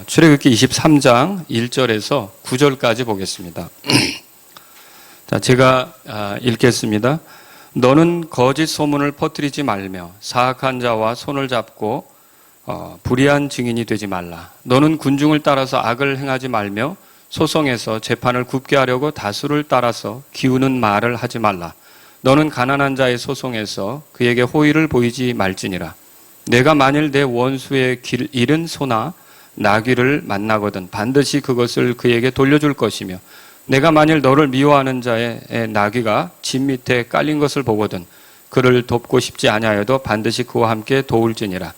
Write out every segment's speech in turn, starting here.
출애굽기 23장 1절에서 9절까지 보겠습니다. 자, 제가 읽겠습니다. 너는 거짓 소문을 퍼뜨리지 말며 사악한 자와 손을 잡고 불의한 증인이 되지 말라. 너는 군중을 따라서 악을 행하지 말며 소송에서 재판을 굽게 하려고 다수를 따라서 기우는 말을 하지 말라. 너는 가난한 자의 소송에서 그에게 호의를 보이지 말지니라. 내가 만일 내 원수의 길 잃은 소나 나귀를 만나거든 반드시 그것을 그에게 돌려줄 것이며, 내가 만일 너를 미워하는 자의 나귀가 집 밑에 깔린 것을 보거든 그를 돕고 싶지 아니하여도 반드시 그와 함께 도울지니라.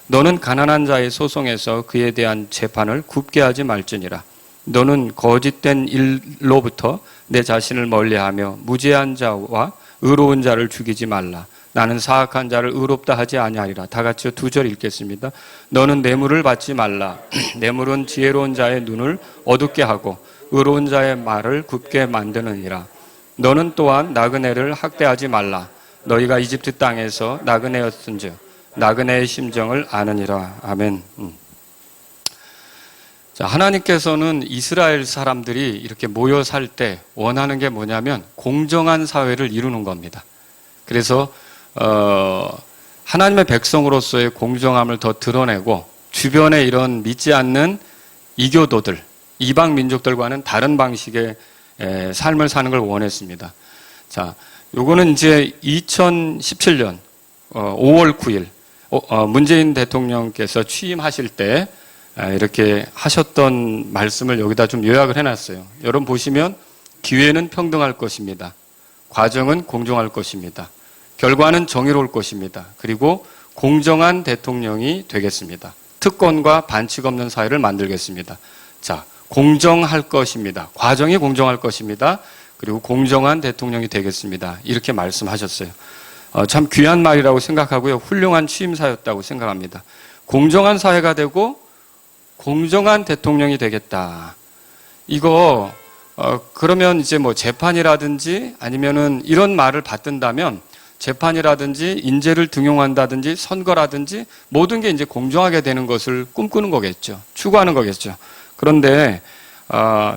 너는 가난한 자의 소송에서 그에 대한 재판을 굽게 하지 말지니라. 너는 거짓된 일로부터 내 자신을 멀리하며 무죄한 자와 의로운 자를 죽이지 말라. 나는 사악한 자를 의롭다 하지 아니하리라. 다 같이 2절 읽겠습니다. 너는 뇌물을 받지 말라. 뇌물은 지혜로운 자의 눈을 어둡게 하고 의로운 자의 말을 굽게 만드느니라. 너는 또한 나그네를 학대하지 말라. 너희가 이집트 땅에서 나그네였은즉 나그네의 심정을 아느니라. 아멘. 자, 하나님께서는 이스라엘 사람들이 이렇게 모여 살 때 원하는 게 뭐냐면 공정한 사회를 이루는 겁니다. 그래서 하나님의 백성으로서의 공정함을 더 드러내고 주변에 이런 믿지 않는 이교도들, 이방 민족들과는 다른 방식의 삶을 사는 걸 원했습니다. 자, 요거는 이제 2017년 5월 9일 문재인 대통령께서 취임하실 때 이렇게 하셨던 말씀을 여기다 좀 요약을 해놨어요. 여러분 보시면 기회는 평등할 것입니다. 과정은 공정할 것입니다. 결과는 정의로울 것입니다. 그리고 공정한 대통령이 되겠습니다. 특권과 반칙 없는 사회를 만들겠습니다. 자, 공정할 것입니다. 과정이 공정할 것입니다. 그리고 공정한 대통령이 되겠습니다. 이렇게 말씀하셨어요. 참 귀한 말이라고 생각하고요. 훌륭한 취임사였다고 생각합니다. 공정한 사회가 되고 공정한 대통령이 되겠다. 이거 그러면 이제 뭐 재판이라든지 아니면은 이런 말을 받든다면 재판이라든지 인재를 등용한다든지 선거라든지 모든 게 이제 공정하게 되는 것을 꿈꾸는 거겠죠. 추구하는 거겠죠. 그런데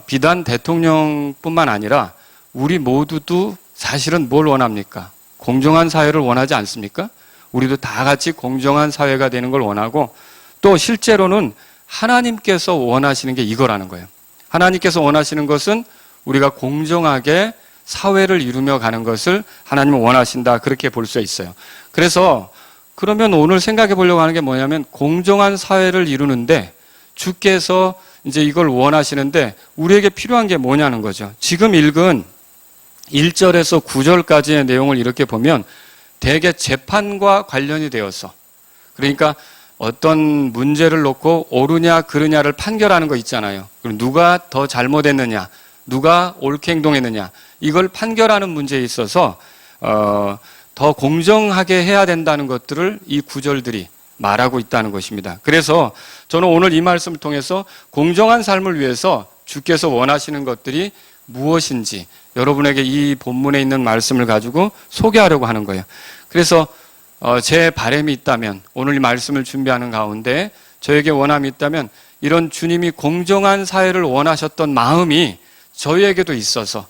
비단 대통령뿐만 아니라 우리 모두도 사실은 뭘 원합니까? 공정한 사회를 원하지 않습니까? 우리도 다 같이 공정한 사회가 되는 걸 원하고, 또 실제로는 하나님께서 원하시는 게 이거라는 거예요. 하나님께서 원하시는 것은 우리가 공정하게 사회를 이루며 가는 것을 하나님은 원하신다, 그렇게 볼 수 있어요. 그래서 그러면 오늘 생각해 보려고 하는 게 뭐냐면, 공정한 사회를 이루는데 주께서 이제 이걸 원하시는데 우리에게 필요한 게 뭐냐는 거죠. 지금 읽은 1절에서 9절까지의 내용을 이렇게 보면 대개 재판과 관련이 되어서, 그러니까 어떤 문제를 놓고 옳으냐 그르냐를 판결하는 거 있잖아요. 그럼 누가 더 잘못했느냐, 누가 옳게 행동했느냐, 이걸 판결하는 문제에 있어서 더 공정하게 해야 된다는 것들을 이 구절들이 말하고 있다는 것입니다. 그래서 저는 오늘 이 말씀을 통해서 공정한 삶을 위해서 주께서 원하시는 것들이 무엇인지 여러분에게 이 본문에 있는 말씀을 가지고 소개하려고 하는 거예요. 그래서 제 바람이 있다면, 오늘 이 말씀을 준비하는 가운데 저에게 원함이 있다면, 이런 주님이 공정한 사회를 원하셨던 마음이 저희에게도 있어서,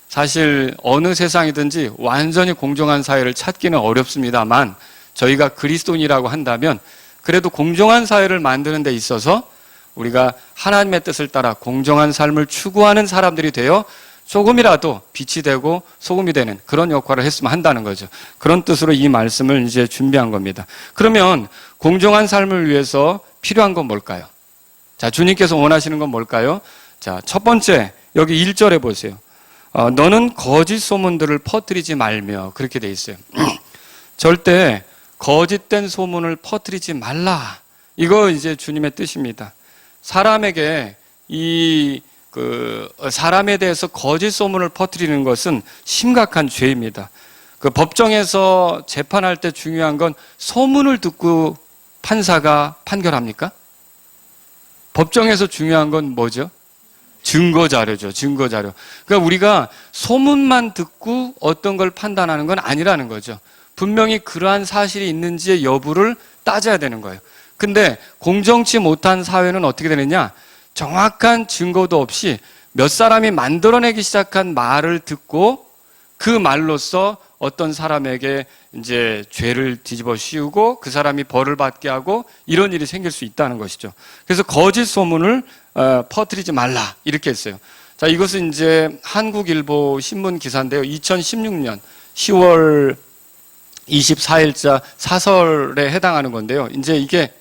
사실 어느 세상이든지 완전히 공정한 사회를 찾기는 어렵습니다만 저희가 그리스도인이라고 한다면 그래도 공정한 사회를 만드는 데 있어서 우리가 하나님의 뜻을 따라 공정한 삶을 추구하는 사람들이 되어 조금이라도 빛이 되고 소금이 되는 그런 역할을 했으면 한다는 거죠. 그런 뜻으로 이 말씀을 이제 준비한 겁니다. 그러면 공정한 삶을 위해서 필요한 건 뭘까요? 자, 주님께서 원하시는 건 뭘까요? 자, 첫 번째, 여기 1절에 보세요. 너는 거짓 소문들을 퍼뜨리지 말며, 그렇게 돼 있어요. 절대 거짓된 소문을 퍼뜨리지 말라. 이거 이제 주님의 뜻입니다. 사람에게 사람에 대해서 거짓 소문을 퍼뜨리는 것은 심각한 죄입니다. 그 법정에서 재판할 때 중요한 건 소문을 듣고 판사가 판결합니까? 법정에서 중요한 건 뭐죠? 증거 자료죠. 증거 자료. 그러니까 우리가 소문만 듣고 어떤 걸 판단하는 건 아니라는 거죠. 분명히 그러한 사실이 있는지의 여부를 따져야 되는 거예요. 근데 공정치 못한 사회는 어떻게 되느냐? 정확한 증거도 없이 몇 사람이 만들어내기 시작한 말을 듣고 그 말로써 어떤 사람에게 이제 죄를 뒤집어 씌우고 그 사람이 벌을 받게 하고 이런 일이 생길 수 있다는 것이죠. 그래서 거짓 소문을 퍼뜨리지 말라 이렇게 했어요. 자, 이것은 이제 한국일보 신문 기사인데요. 2016년 10월 24일자 사설에 해당하는 건데요. 이제 이게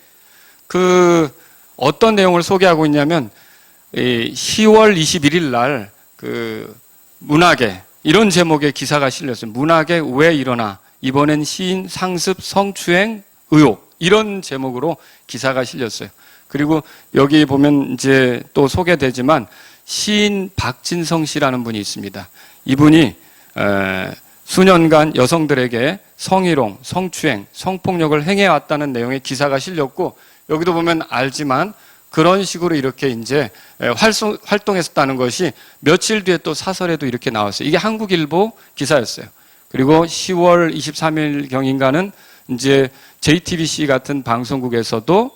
그 어떤 내용을 소개하고 있냐면 10월 21일 날 그 문학에 이런 제목의 기사가 실렸어요. 문학에 왜 일어나? 이번엔 시인 상습 성추행 의혹. 이런 제목으로 기사가 실렸어요. 그리고 여기 보면 이제 또 소개되지만 시인 박진성 씨라는 분이 있습니다. 이분이 수년간 여성들에게 성희롱, 성추행, 성폭력을 행해왔다는 내용의 기사가 실렸고 여기도 보면 알지만 그런 식으로 이렇게 이제 활동했었다는 것이 며칠 뒤에 또 사설에도 이렇게 나왔어요. 이게 한국일보 기사였어요. 그리고 10월 23일 경인가는 이제 JTBC 같은 방송국에서도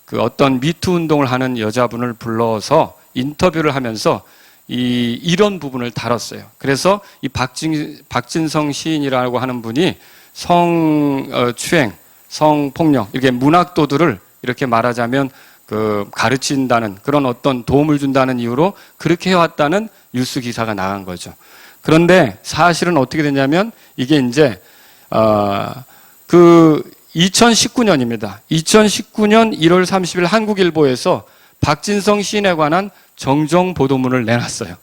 그 어떤 미투 운동을 하는 여자분을 불러서 인터뷰를 하면서 이런 부분을 다뤘어요. 그래서 이 박진성 시인이라고 하는 분이 성추행, 성폭력, 이렇게 문학도들을 이렇게 말하자면 그 가르친다는 그런 어떤 도움을 준다는 이유로 그렇게 해왔다는 뉴스 기사가 나간 거죠. 그런데 사실은 어떻게 됐냐면 이게 이제 그 2019년입니다. 2019년 1월 30일 한국일보에서 박진성 시인에 관한 정정 보도문을 내놨어요.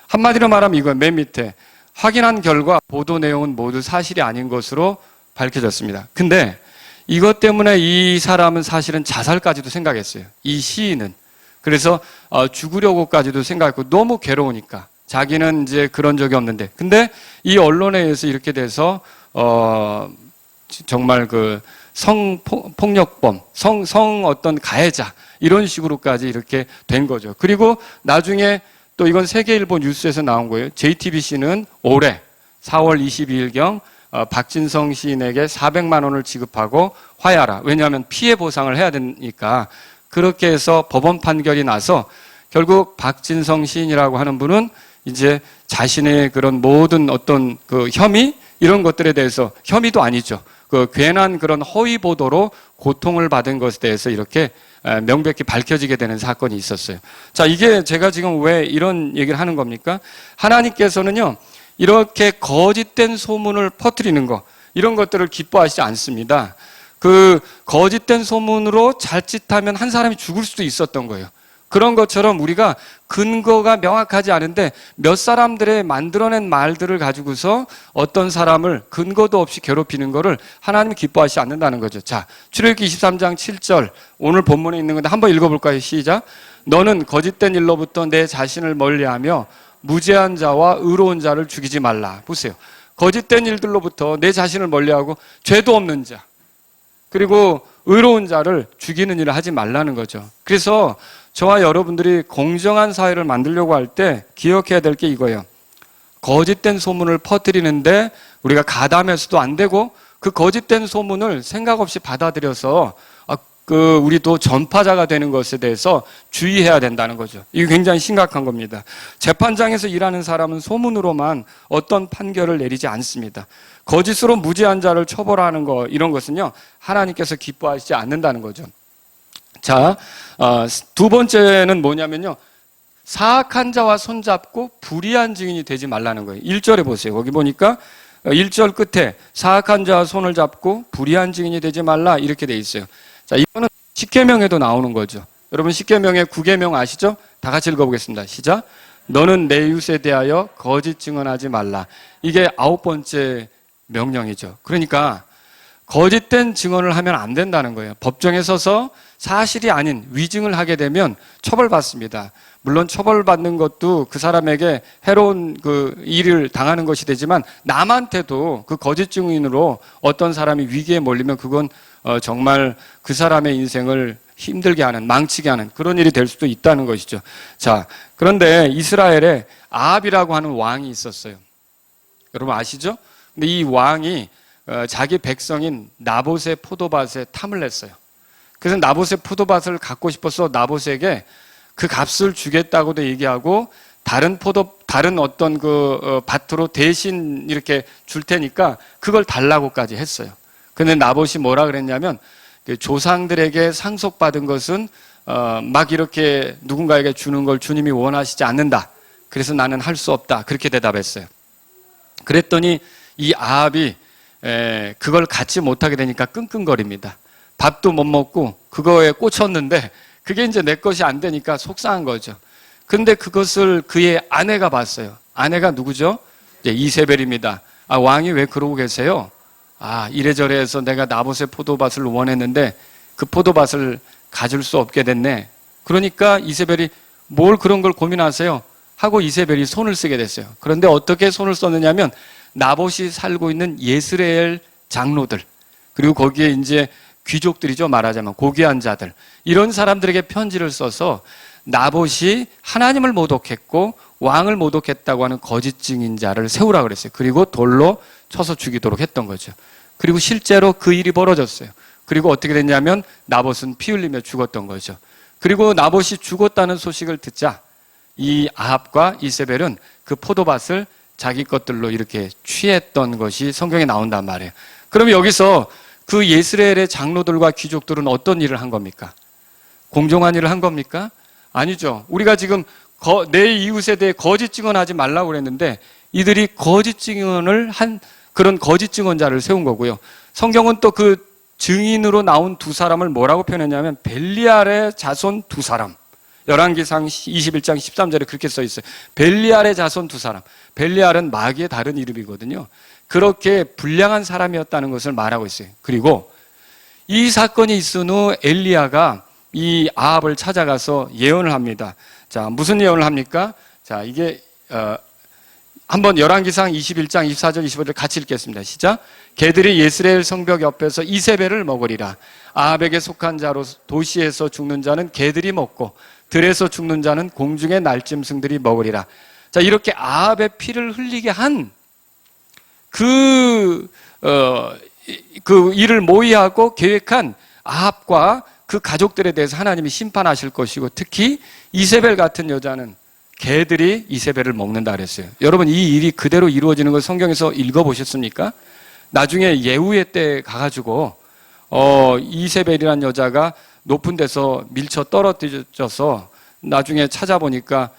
한마디로 말하면 이거예요. 맨 밑에 확인한 결과 보도 내용은 모두 사실이 아닌 것으로 밝혀졌습니다. 근데 이것 때문에 이 사람은 사실은 자살까지도 생각했어요. 이 시인은. 그래서 죽으려고까지도 생각했고 너무 괴로우니까 자기는 이제 그런 적이 없는데. 근데 이 언론에 의해서 이렇게 돼서 정말 그 성폭력범, 성 어떤 가해자 이런 식으로까지 이렇게 된 거죠. 그리고 나중에 또 이건 세계일보 뉴스에서 나온 거예요. JTBC는 올해 4월 22일경 박진성 시인에게 400만 원을 지급하고 화해하라. 왜냐하면 피해 보상을 해야 되니까. 그렇게 해서 법원 판결이 나서 결국 박진성 시인이라고 하는 분은 이제 자신의 그런 모든 어떤 그 혐의 이런 것들에 대해서 혐의도 아니죠. 그 괜한 그런 허위 보도로 고통을 받은 것에 대해서 이렇게 명백히 밝혀지게 되는 사건이 있었어요. 자, 이게 제가 지금 왜 이런 얘기를 하는 겁니까? 하나님께서는요, 이렇게 거짓된 소문을 퍼뜨리는 것, 이런 것들을 기뻐하시지 않습니다. 그 거짓된 소문으로 자칫하면 한 사람이 죽을 수도 있었던 거예요. 그런 것처럼 우리가 근거가 명확하지 않은데 몇 사람들의 만들어낸 말들을 가지고서 어떤 사람을 근거도 없이 괴롭히는 거를 하나님이 기뻐하시지 않는다는 거죠. 자, 출애굽기 23장 7절 오늘 본문에 있는 건데 한번 읽어볼까요? 시작. 너는 거짓된 일로부터 내 자신을 멀리하며 무죄한 자와 의로운 자를 죽이지 말라. 보세요. 거짓된 일들로부터 내 자신을 멀리하고 죄도 없는 자 그리고 의로운 자를 죽이는 일을 하지 말라는 거죠. 그래서 저와 여러분들이 공정한 사회를 만들려고 할 때 기억해야 될 게 이거예요. 거짓된 소문을 퍼뜨리는데 우리가 가담해서도 안 되고 그 거짓된 소문을 생각 없이 받아들여서 우리도 전파자가 되는 것에 대해서 주의해야 된다는 거죠. 이게 굉장히 심각한 겁니다. 재판장에서 일하는 사람은 소문으로만 어떤 판결을 내리지 않습니다. 거짓으로 무죄한 자를 처벌하는 거 이런 것은요 하나님께서 기뻐하시지 않는다는 거죠. 자, 두 번째는 뭐냐면요. 사악한 자와 손잡고 불의한 증인이 되지 말라는 거예요. 1절에 보세요. 거기 보니까 1절 끝에 사악한 자와 손을 잡고 불의한 증인이 되지 말라 이렇게 돼 있어요. 자, 이거는 십계명에도 나오는 거죠. 여러분 십계명의 9계명 아시죠? 다 같이 읽어보겠습니다. 시작. 너는 내 이웃에 대하여 거짓 증언하지 말라. 이게 9번째 명령이죠. 그러니까 거짓된 증언을 하면 안 된다는 거예요. 법정에 서서 사실이 아닌 위증을 하게 되면 처벌받습니다. 물론 처벌받는 것도 그 사람에게 해로운 그 일을 당하는 것이 되지만 남한테도 그 거짓 증인으로 어떤 사람이 위기에 몰리면 그건 정말 그 사람의 인생을 힘들게 하는, 망치게 하는 그런 일이 될 수도 있다는 것이죠. 자, 그런데 이스라엘에 아합이라고 하는 왕이 있었어요. 여러분 아시죠? 근데 이 왕이 자기 백성인 나봇의 포도밭에 탐을 냈어요. 그래서 나봇의 포도밭을 갖고 싶어서 나봇에게 그 값을 주겠다고도 얘기하고 다른 어떤 밭으로 대신 이렇게 줄 테니까 그걸 달라고까지 했어요. 근데 나봇이 뭐라 그랬냐면 조상들에게 상속받은 것은 막 이렇게 누군가에게 주는 걸 주님이 원하시지 않는다. 그래서 나는 할 수 없다. 그렇게 대답했어요. 그랬더니 이 아합이 그걸 갖지 못하게 되니까 끙끙거립니다. 밥도 못 먹고 그거에 꽂혔는데 그게 이제 내 것이 안 되니까 속상한 거죠. 근데 그것을 그의 아내가 봤어요. 아내가 누구죠? 이세벨입니다. 아, 왕이 왜 그러고 계세요? 아, 이래저래 해서 내가 나봇의 포도밭을 원했는데 그 포도밭을 가질 수 없게 됐네. 그러니까 이세벨이 뭘 그런 걸 고민하세요? 하고 이세벨이 손을 쓰게 됐어요. 그런데 어떻게 손을 썼느냐면 나봇이 살고 있는 예스레엘 장로들, 그리고 거기에 이제 귀족들이죠. 말하자면 고귀한 자들, 이런 사람들에게 편지를 써서 나봇이 하나님을 모독했고 왕을 모독했다고 하는 거짓 증인자를 세우라 그랬어요. 그리고 돌로 쳐서 죽이도록 했던 거죠. 그리고 실제로 그 일이 벌어졌어요. 그리고 어떻게 됐냐면 나봇은 피 흘리며 죽었던 거죠. 그리고 나봇이 죽었다는 소식을 듣자 이 아합과 이세벨은 그 포도밭을 자기 것들로 이렇게 취했던 것이 성경에 나온단 말이에요. 그러면 여기서 그 예스레엘의 장로들과 귀족들은 어떤 일을 한 겁니까? 공정한 일을 한 겁니까? 아니죠. 우리가 지금 내 이웃에 대해 거짓 증언하지 말라고 그랬는데 이들이 거짓 증언을 한 그런 거짓 증언자를 세운 거고요. 성경은 또 그 증인으로 나온 두 사람을 뭐라고 표현했냐면 벨리알의 자손 두 사람. 열왕기상 21장 13절에 그렇게 써 있어요. 벨리알의 자손 두 사람. 벨리알은 마귀의 다른 이름이거든요. 그렇게 불량한 사람이었다는 것을 말하고 있어요. 그리고 이 사건이 있은 후 엘리야가 이 아합을 찾아가서 예언을 합니다. 자, 무슨 예언을 합니까? 자, 이게 한번 열왕기상 21장 24절 25절 같이 읽겠습니다. 시작. 개들이 예스레엘 성벽 옆에서 이세벨을 먹으리라. 아합에게 속한 자로 도시에서 죽는 자는 개들이 먹고 들에서 죽는 자는 공중의 날짐승들이 먹으리라. 자, 이렇게 아합의 피를 흘리게 한 그 일을 모의하고 계획한 아합과 그 가족들에 대해서 하나님이 심판하실 것이고, 특히 이세벨 같은 여자는 개들이 이세벨을 먹는다 그랬어요. 여러분, 이 일이 그대로 이루어지는 걸 성경에서 읽어보셨습니까? 나중에 예후의 때 가가지고 이세벨이라는 여자가 높은 데서 밀쳐 떨어져서 나중에 찾아보니까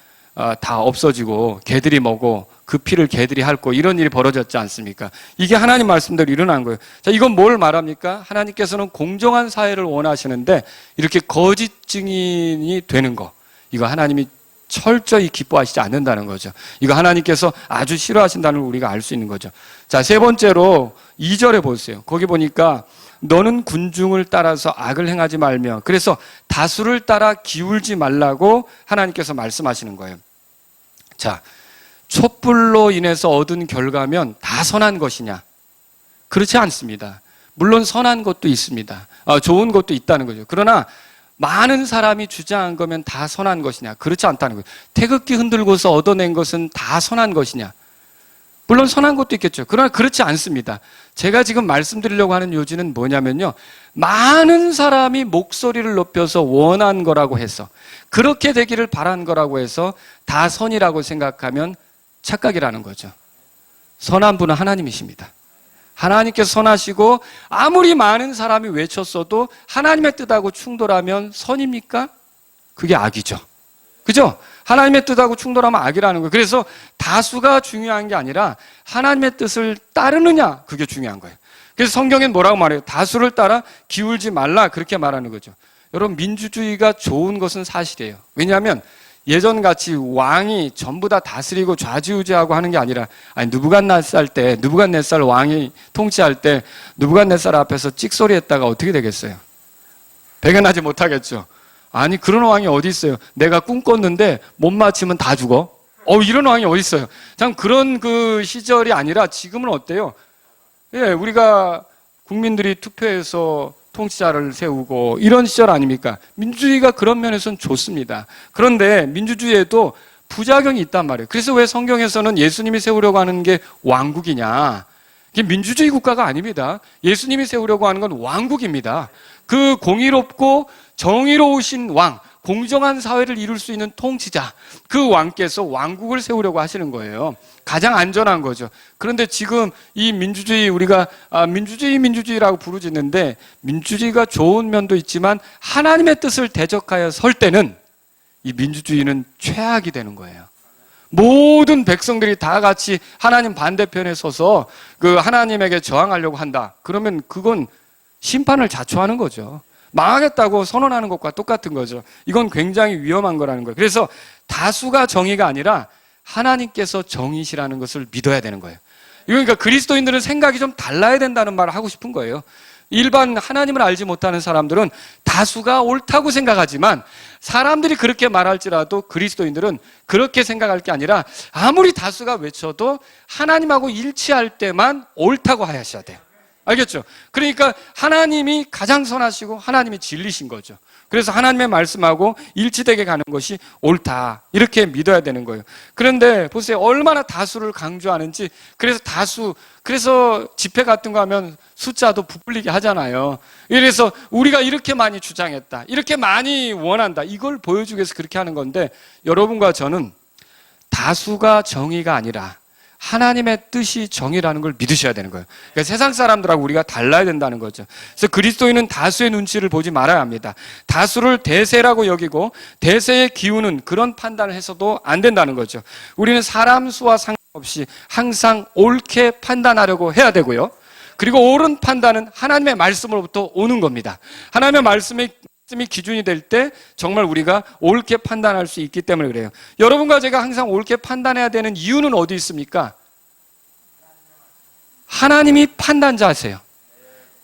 다 없어지고 개들이 먹고 그 피를 개들이 핥고 이런 일이 벌어졌지 않습니까? 이게 하나님 말씀대로 일어난 거예요. 자, 이건 뭘 말합니까? 하나님께서는 공정한 사회를 원하시는데 이렇게 거짓 증인이 되는 거, 이거 하나님이 철저히 기뻐하시지 않는다는 거죠. 이거 하나님께서 아주 싫어하신다는 걸 우리가 알 수 있는 거죠. 자, 세 번째로 2절에 보세요. 거기 보니까 너는 군중을 따라서 악을 행하지 말며, 그래서 다수를 따라 기울지 말라고 하나님께서 말씀하시는 거예요. 자, 촛불로 인해서 얻은 결과면 다 선한 것이냐? 그렇지 않습니다. 물론 선한 것도 있습니다. 좋은 것도 있다는 거죠. 그러나 많은 사람이 주장한 거면 다 선한 것이냐? 그렇지 않다는 거예요. 태극기 흔들고서 얻어낸 것은 다 선한 것이냐? 물론 선한 것도 있겠죠. 그러나 그렇지 않습니다. 제가 지금 말씀드리려고 하는 요지는 뭐냐면요, 많은 사람이 목소리를 높여서 원한 거라고 해서, 그렇게 되기를 바란 거라고 해서 다 선이라고 생각하면 착각이라는 거죠. 선한 분은 하나님이십니다. 하나님께서 선하시고 아무리 많은 사람이 외쳤어도 하나님의 뜻하고 충돌하면 선입니까? 그게 악이죠. 그죠? 하나님의 뜻하고 충돌하면 악이라는 거예요. 그래서 다수가 중요한 게 아니라 하나님의 뜻을 따르느냐, 그게 중요한 거예요. 그래서 성경엔 뭐라고 말해요? 다수를 따라 기울지 말라, 그렇게 말하는 거죠. 여러분, 민주주의가 좋은 것은 사실이에요. 왜냐하면 예전같이 왕이 전부 다 다스리고 좌지우지하고 하는 게 아니라, 느부갓네살 왕이 통치할 때 느부갓네살 앞에서 찍소리 했다가 어떻게 되겠어요? 배견하지 못하겠죠. 아니, 그런 왕이 어디 있어요? 내가 꿈꿨는데 못 맞히면 다 죽어. 이런 왕이 어디 있어요? 참, 그런 그 시절이 아니라 지금은 어때요? 예, 우리가 국민들이 투표해서 통치자를 세우고 이런 시절 아닙니까? 민주주의가 그런 면에서는 좋습니다. 그런데 민주주의에도 부작용이 있단 말이에요. 그래서 왜 성경에서는 예수님이 세우려고 하는 게 왕국이냐? 이게 민주주의 국가가 아닙니다. 예수님이 세우려고 하는 건 왕국입니다. 그 공의롭고 정의로우신 왕, 공정한 사회를 이룰 수 있는 통치자, 그 왕께서 왕국을 세우려고 하시는 거예요. 가장 안전한 거죠. 그런데 지금 이 민주주의, 우리가 민주주의라고 부르짖는데, 민주주의가 좋은 면도 있지만 하나님의 뜻을 대적하여 설 때는 이 민주주의는 최악이 되는 거예요. 모든 백성들이 다 같이 하나님 반대편에 서서 그 하나님에게 저항하려고 한다. 그러면 그건 심판을 자초하는 거죠. 망하겠다고 선언하는 것과 똑같은 거죠. 이건 굉장히 위험한 거라는 거예요. 그래서 다수가 정의가 아니라 하나님께서 정의시라는 것을 믿어야 되는 거예요. 그러니까 그리스도인들은 생각이 좀 달라야 된다는 말을 하고 싶은 거예요. 일반 하나님을 알지 못하는 사람들은 다수가 옳다고 생각하지만, 사람들이 그렇게 말할지라도 그리스도인들은 그렇게 생각할 게 아니라 아무리 다수가 외쳐도 하나님하고 일치할 때만 옳다고 하셔야 돼요. 알겠죠? 그러니까 하나님이 가장 선하시고 하나님이 진리신 거죠. 그래서 하나님의 말씀하고 일치되게 가는 것이 옳다, 이렇게 믿어야 되는 거예요. 그런데 보세요, 얼마나 다수를 강조하는지. 그래서 집회 같은 거 하면 숫자도 부풀리게 하잖아요. 그래서 우리가 이렇게 많이 주장했다, 이렇게 많이 원한다, 이걸 보여주기 위해서 그렇게 하는 건데, 여러분과 저는 다수가 정의가 아니라 하나님의 뜻이 정의라는 걸 믿으셔야 되는 거예요. 그러니까 세상 사람들하고 우리가 달라야 된다는 거죠. 그래서 그리스도인은 다수의 눈치를 보지 말아야 합니다. 다수를 대세라고 여기고 대세의 기우는 그런 판단을 해서도 안 된다는 거죠. 우리는 사람 수와 상관없이 항상 옳게 판단하려고 해야 되고요. 그리고 옳은 판단은 하나님의 말씀으로부터 오는 겁니다. 하나님의 말씀이 기준이 될 때 정말 우리가 옳게 판단할 수 있기 때문에 그래요. 여러분과 제가 항상 옳게 판단해야 되는 이유는 어디 있습니까? 하나님이 판단자세요.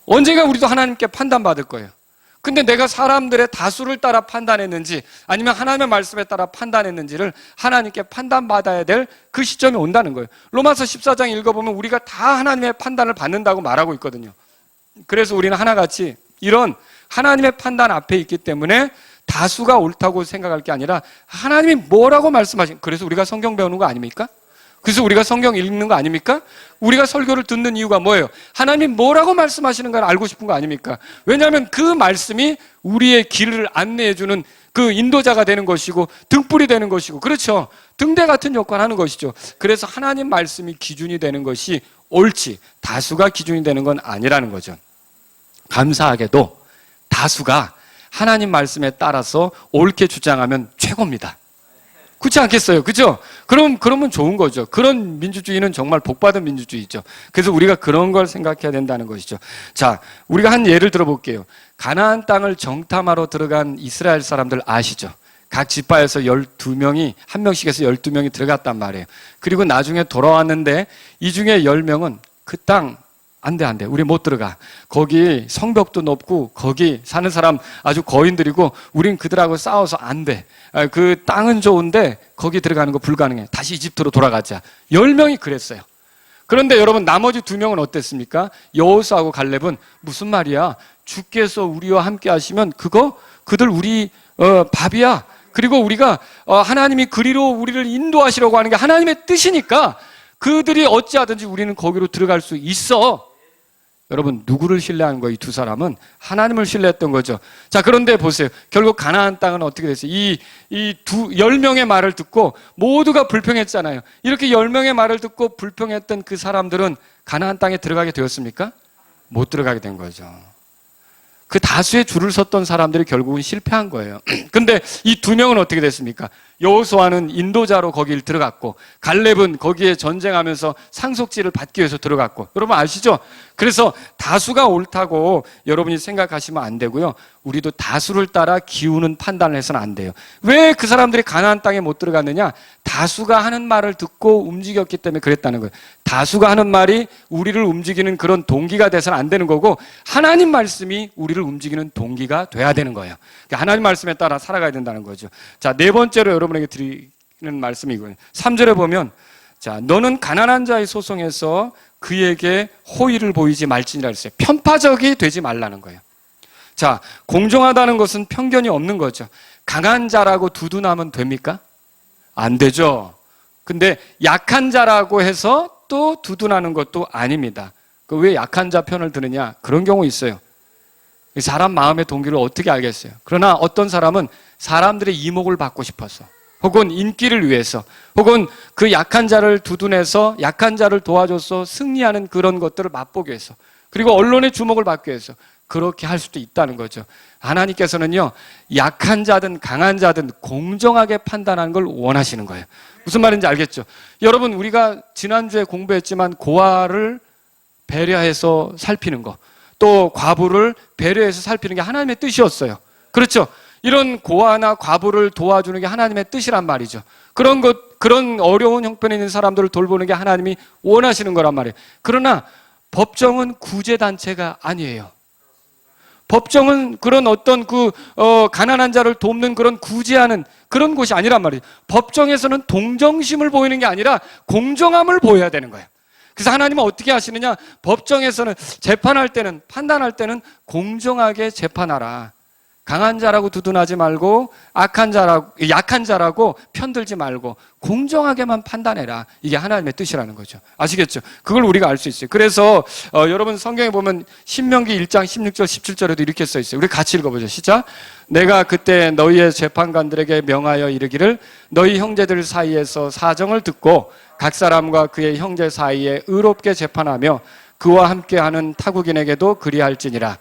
언젠가 우리도 하나님께 판단받을 거예요. 근데 내가 사람들의 다수를 따라 판단했는지 아니면 하나님의 말씀에 따라 판단했는지를 하나님께 판단받아야 될 그 시점이 온다는 거예요. 로마서 14장 읽어보면 우리가 다 하나님의 판단을 받는다고 말하고 있거든요. 그래서 우리는 하나같이 이런 하나님의 판단 앞에 있기 때문에 다수가 옳다고 생각할 게 아니라 하나님이 뭐라고 말씀하신, 그래서 우리가 성경 배우는 거 아닙니까? 그래서 우리가 성경 읽는 거 아닙니까? 우리가 설교를 듣는 이유가 뭐예요? 하나님이 뭐라고 말씀하시는 걸 알고 싶은 거 아닙니까? 왜냐하면 그 말씀이 우리의 길을 안내해주는 그 인도자가 되는 것이고 등불이 되는 것이고, 그렇죠? 등대 같은 역할을 하는 것이죠. 그래서 하나님 말씀이 기준이 되는 것이 옳지, 다수가 기준이 되는 건 아니라는 거죠. 감사하게도 다수가 하나님 말씀에 따라서 옳게 주장하면 최고입니다. 그렇지 않겠어요? 그죠? 그러면 좋은 거죠. 그런 민주주의는 정말 복받은 민주주의죠. 그래서 우리가 그런 걸 생각해야 된다는 것이죠. 자, 우리가 한 예를 들어볼게요. 가나안 땅을 정탐하러 들어간 이스라엘 사람들 아시죠? 각 지파에서 12명이, 한 명씩 해서 12명이 들어갔단 말이에요. 그리고 나중에 돌아왔는데 이 중에 10명은 그 땅 안 돼. 우리 못 들어가. 거기 성벽도 높고 거기 사는 사람 아주 거인들이고 우린 그들하고 싸워서 안 돼. 그 땅은 좋은데 거기 들어가는 거 불가능해. 다시 이집트로 돌아가자. 10명이 그랬어요. 그런데 여러분, 나머지 2명은 어땠습니까? 여호수아하고 갈렙은 무슨 말이야? 주께서 우리와 함께 하시면 그들 우리 밥이야. 그리고 우리가 하나님이 그리로 우리를 인도하시려고 하는 게 하나님의 뜻이니까 그들이 어찌하든지 우리는 거기로 들어갈 수 있어. 여러분, 누구를 신뢰한 거예요? 이 두 사람은 하나님을 신뢰했던 거죠. 자, 그런데 보세요. 결국 가나안 땅은 어떻게 됐어요? 이 10명의 말을 듣고 모두가 불평했잖아요. 이렇게 10명의 말을 듣고 불평했던 그 사람들은 가나안 땅에 들어가게 되었습니까? 못 들어가게 된 거죠. 그 다수의 줄을 섰던 사람들이 결국은 실패한 거예요. 근데 이 2명은 어떻게 됐습니까? 여호수아는 인도자로 거길 들어갔고 갈렙은 거기에 전쟁하면서 상속지를 받기 위해서 들어갔고, 여러분 아시죠? 그래서 다수가 옳다고 여러분이 생각하시면 안 되고요. 우리도 다수를 따라 기우는 판단을 해서는 안 돼요. 왜 그 사람들이 가나안 땅에 못 들어갔느냐? 다수가 하는 말을 듣고 움직였기 때문에 그랬다는 거예요. 다수가 하는 말이 우리를 움직이는 그런 동기가 돼서는 안 되는 거고, 하나님 말씀이 우리를 움직이는 동기가 돼야 되는 거예요. 그러니까 하나님 말씀에 따라 살아가야 된다는 거죠. 자, 네 번째로 여러분에게 드리는 말씀이 이거예요. 3절에 보면, 자, 너는 가난한 자의 소송에서 그에게 호의를 보이지 말지니라 했어요. 편파적이 되지 말라는 거예요. 자, 공정하다는 것은 편견이 없는 거죠. 강한 자라고 두둔하면 됩니까? 안 되죠. 근데 약한 자라고 해서 또 두둔하는 것도 아닙니다. 그 왜 약한 자 편을 드느냐? 그런 경우 있어요. 사람 마음의 동기를 어떻게 알겠어요? 그러나 어떤 사람은 사람들의 이목을 받고 싶어서, 혹은 인기를 위해서, 혹은 그 약한 자를 두둔해서 약한 자를 도와줘서 승리하는 그런 것들을 맛보기 위해서, 그리고 언론의 주목을 받기 위해서 그렇게 할 수도 있다는 거죠. 하나님께서는요, 약한 자든 강한 자든 공정하게 판단하는 걸 원하시는 거예요. 무슨 말인지 알겠죠? 여러분, 우리가 지난주에 공부했지만 고아를 배려해서 살피는 거, 또 과부를 배려해서 살피는 게 하나님의 뜻이었어요. 그렇죠? 이런 고아나 과부를 도와주는 게 하나님의 뜻이란 말이죠. 그런 어려운 형편에 있는 사람들을 돌보는 게 하나님이 원하시는 거란 말이에요. 그러나 법정은 구제단체가 아니에요. 법정은 그런 어떤 가난한 자를 돕는 그런 구제하는 그런 곳이 아니란 말이에요. 법정에서는 동정심을 보이는 게 아니라 공정함을 보여야 되는 거예요. 그래서 하나님은 어떻게 하시느냐? 법정에서는 재판할 때는, 판단할 때는 공정하게 재판하라. 강한 자라고 두둔하지 말고 약한 자라고 편들지 말고 공정하게만 판단해라. 이게 하나님의 뜻이라는 거죠. 아시겠죠? 그걸 우리가 알 수 있어요. 그래서 여러분 성경에 보면 신명기 1장 16절 17절에도 이렇게 써 있어요. 우리 같이 읽어보죠. 시작. 내가 그때 너희의 재판관들에게 명하여 이르기를 너희 형제들 사이에서 사정을 듣고 각 사람과 그의 형제 사이에 의롭게 재판하며 그와 함께하는 타국인에게도 그리할지니라.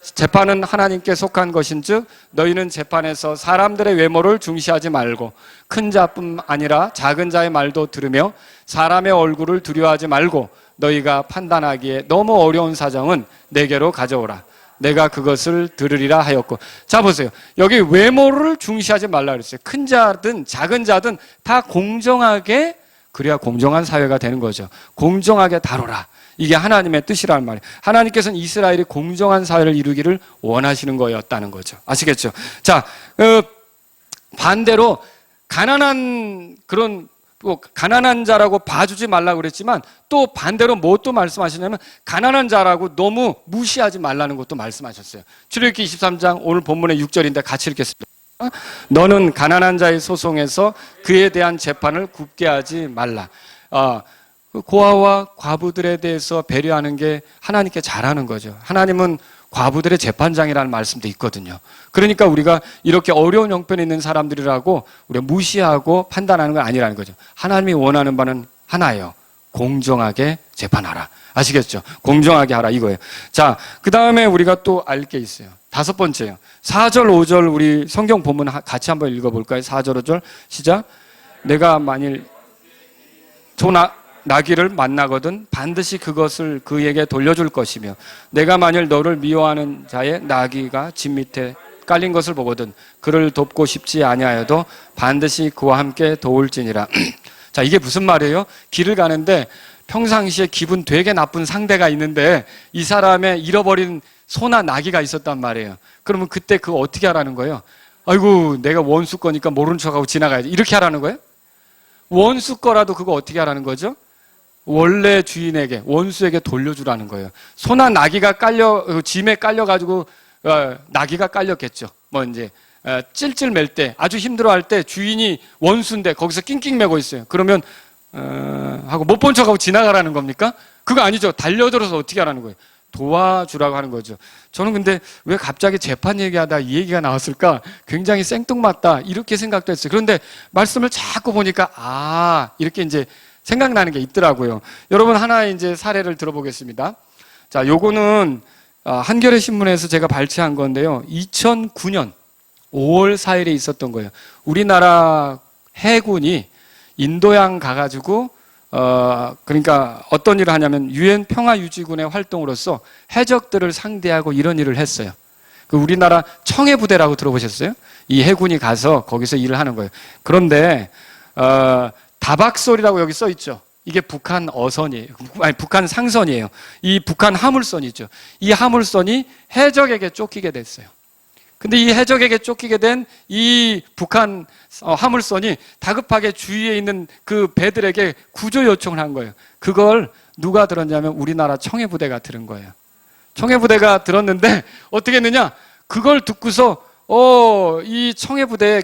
재판은 하나님께 속한 것인즉 너희는 재판에서 사람들의 외모를 중시하지 말고 큰 자뿐 아니라 작은 자의 말도 들으며 사람의 얼굴을 두려워하지 말고 너희가 판단하기에 너무 어려운 사정은 내게로 가져오라. 내가 그것을 들으리라 하였고. 자, 보세요. 여기 외모를 중시하지 말라 그랬어요. 큰 자든 작은 자든 다 공정하게, 그래야 공정한 사회가 되는 거죠. 공정하게 다뤄라. 이게 하나님의 뜻이라는 말이에요. 하나님께서는 이스라엘이 공정한 사회를 이루기를 원하시는 거였다는 거죠. 아시겠죠? 자, 반대로 가난한 자라고 봐주지 말라고 그랬지만 또 반대로 뭐 또 말씀하시냐면 가난한 자라고 너무 무시하지 말라는 것도 말씀하셨어요. 출애굽기 23장 오늘 본문의 6절인데 같이 읽겠습니다. 너는 가난한 자의 소송에서 그에 대한 재판을 굽게 하지 말라. 고아와 과부들에 대해서 배려하는 게 하나님께 잘하는 거죠. 하나님은 과부들의 재판장이라는 말씀도 있거든요. 그러니까 우리가 이렇게 어려운 형편에 있는 사람들이라고 우리가 무시하고 판단하는 건 아니라는 거죠. 하나님이 원하는 바는 하나예요. 공정하게 재판하라. 아시겠죠? 공정하게 하라 이거예요. 자, 그 다음에 우리가 또 알 게 있어요. 5번째요. 4절, 5절 우리 성경 본문 같이 한번 읽어볼까요? 4절, 5절 시작. 내가 만일 나귀를 만나거든 반드시 그것을 그에게 돌려줄 것이며 내가 만일 너를 미워하는 자의 나귀가 집 밑에 깔린 것을 보거든 그를 돕고 싶지 아니하여도 반드시 그와 함께 도울지니라. 자, 이게 무슨 말이에요? 길을 가는데 평상시에 기분 되게 나쁜 상대가 있는데 이 사람의 잃어버린 소나 나귀가 있었단 말이에요. 그러면 그때 그거 어떻게 하라는 거예요? 아이고, 내가 원수 거니까 모른 척하고 지나가야지. 이렇게 하라는 거예요? 원수 거라도 그거 어떻게 하라는 거죠? 원래 주인에게, 원수에게 돌려주라는 거예요. 소나 나귀가 짐에 깔려가지고, 나귀가 깔렸겠죠. 찔찔 맬 때, 아주 힘들어 할 때 주인이 원수인데 거기서 낑낑 매고 있어요. 그러면, 하고 못 본 척하고 지나가라는 겁니까? 그거 아니죠. 달려들어서 어떻게 하라는 거예요? 도와주라고 하는 거죠. 저는 근데 왜 갑자기 재판 얘기하다 이 얘기가 나왔을까? 굉장히 생뚱맞다. 이렇게 생각도 했어요. 그런데 말씀을 자꾸 보니까, 이렇게 이제 생각나는 게 있더라고요. 여러분, 하나 이제 사례를 들어보겠습니다. 자, 요거는 한겨레 신문에서 제가 발췌한 건데요. 2009년 5월 4일에 있었던 거예요. 우리나라 해군이 인도양 가가지고 그러니까 어떤 일을 하냐면 유엔 평화유지군의 활동으로서 해적들을 상대하고 이런 일을 했어요. 그 우리나라 청해부대라고 들어보셨어요? 이 해군이 가서 거기서 일을 하는 거예요. 그런데 다박솔이라고 여기 써 있죠. 이게 북한 어선이에요. 아니, 북한 상선이에요. 이 북한 화물선이죠. 이 화물선이 해적에게 쫓기게 됐어요. 근데 이 해적에게 쫓기게 된 이 북한 화물선이 다급하게 주위에 있는 그 배들에게 구조 요청을 한 거예요. 그걸 누가 들었냐면 우리나라 청해부대가 들은 거예요. 청해부대가 들었는데 어떻게 했느냐? 그걸 듣고서 이 청해부대에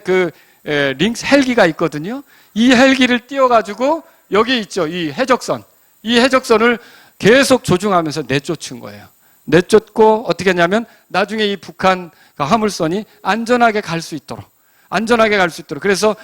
링스 헬기가 있거든요. 이 헬기를 띄워가지고 여기 있죠. 이 해적선. 이 해적선을 계속 조종하면서 내쫓은 거예요. 내쫓고 어떻게 했냐면 나중에 이 북한 화물선이 안전하게 갈 수 있도록 그래서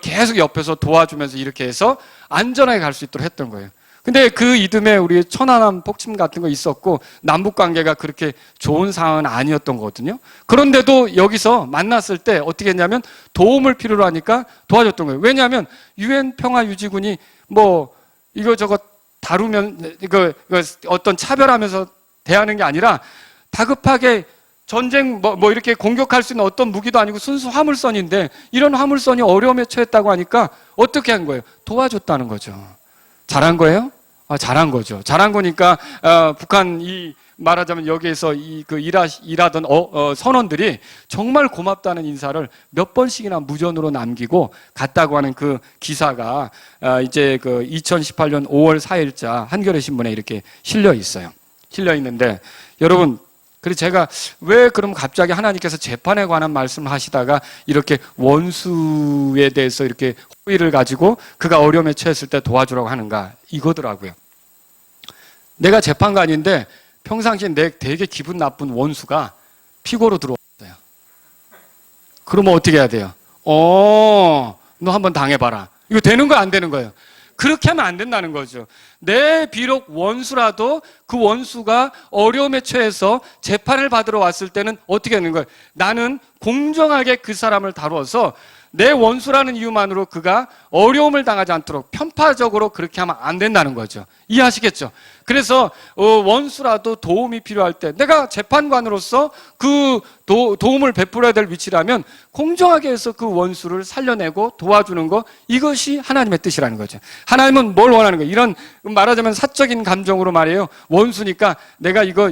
계속 옆에서 도와주면서 이렇게 해서 안전하게 갈 수 있도록 했던 거예요. 근데 그 이듬해 우리 천안함 폭침 같은 거 있었고 남북 관계가 그렇게 좋은 상황은 아니었던 거거든요. 그런데도 여기서 만났을 때 어떻게 했냐면 도움을 필요로 하니까 도와줬던 거예요. 왜냐하면 유엔 평화유지군이 뭐 이거저거 다루면 이거 어떤 차별하면서 대하는 게 아니라 다급하게 전쟁 뭐 이렇게 공격할 수 있는 어떤 무기도 아니고 순수 화물선인데 이런 화물선이 어려움에 처했다고 하니까 어떻게 한 거예요? 도와줬다는 거죠. 잘한 거예요? 잘한 거죠. 잘한 거니까 북한 말하자면 여기에서 일하던 선원들이 정말 고맙다는 인사를 몇 번씩이나 무전으로 남기고 갔다고 하는 그 기사가 이제 2018년 5월 4일자 한겨레 신문에 이렇게 실려 있어요. 실려 있는데 여러분, 그래서 제가 왜 그럼 갑자기 하나님께서 재판에 관한 말씀을 하시다가 이렇게 원수에 대해서 이렇게 호의를 가지고 그가 어려움에 처했을 때 도와주라고 하는가 이거더라고요. 내가 재판관인데 평상시에 되게 기분 나쁜 원수가 피고로 들어왔어요. 그러면 어떻게 해야 돼요? 너 한번 당해봐라. 이거 되는 거야 안 되는 거예요? 그렇게 하면 안 된다는 거죠. 비록 원수라도 그 원수가 어려움에 처해서 재판을 받으러 왔을 때는 어떻게 하는 거예요? 나는 공정하게 그 사람을 다루어서 내 원수라는 이유만으로 그가 어려움을 당하지 않도록 편파적으로 그렇게 하면 안 된다는 거죠. 이해하시겠죠? 그래서 원수라도 도움이 필요할 때 내가 재판관으로서 그 도움을 베풀어야 될 위치라면 공정하게 해서 그 원수를 살려내고 도와주는 거, 이것이 하나님의 뜻이라는 거죠. 하나님은 뭘 원하는 거예요? 이런 말하자면 사적인 감정으로 말해요. 원수니까 내가 이거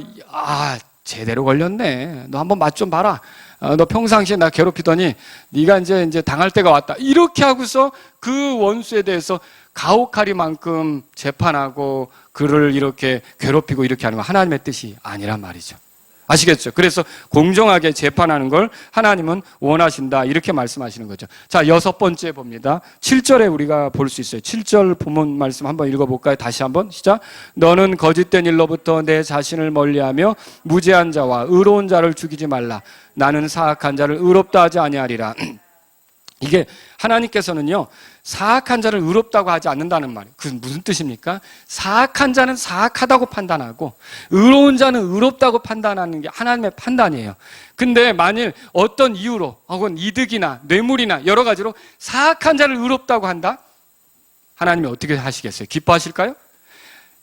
제대로 걸렸네. 너 한번 맛 좀 봐라. 너 평상시에 나 괴롭히더니 네가 이제 당할 때가 왔다. 이렇게 하고서 그 원수에 대해서 가혹하리만큼 재판하고 그를 이렇게 괴롭히고 이렇게 하는 건 하나님의 뜻이 아니란 말이죠. 아시겠죠? 그래서 공정하게 재판하는 걸 하나님은 원하신다, 이렇게 말씀하시는 거죠. 자, 6번째 봅니다. 7절에 우리가 볼 수 있어요. 7절 본문 말씀 한번 읽어볼까요? 다시 한번 시작. 너는 거짓된 일로부터 내 자신을 멀리하며 무죄한 자와 의로운 자를 죽이지 말라. 나는 사악한 자를 의롭다 하지 아니하리라. 이게 하나님께서는요, 사악한 자를 의롭다고 하지 않는다는 말이에요. 그건 무슨 뜻입니까? 사악한 자는 사악하다고 판단하고 의로운 자는 의롭다고 판단하는 게 하나님의 판단이에요. 근데 만일 어떤 이유로 혹은 이득이나 뇌물이나 여러 가지로 사악한 자를 의롭다고 한다? 하나님이 어떻게 하시겠어요? 기뻐하실까요?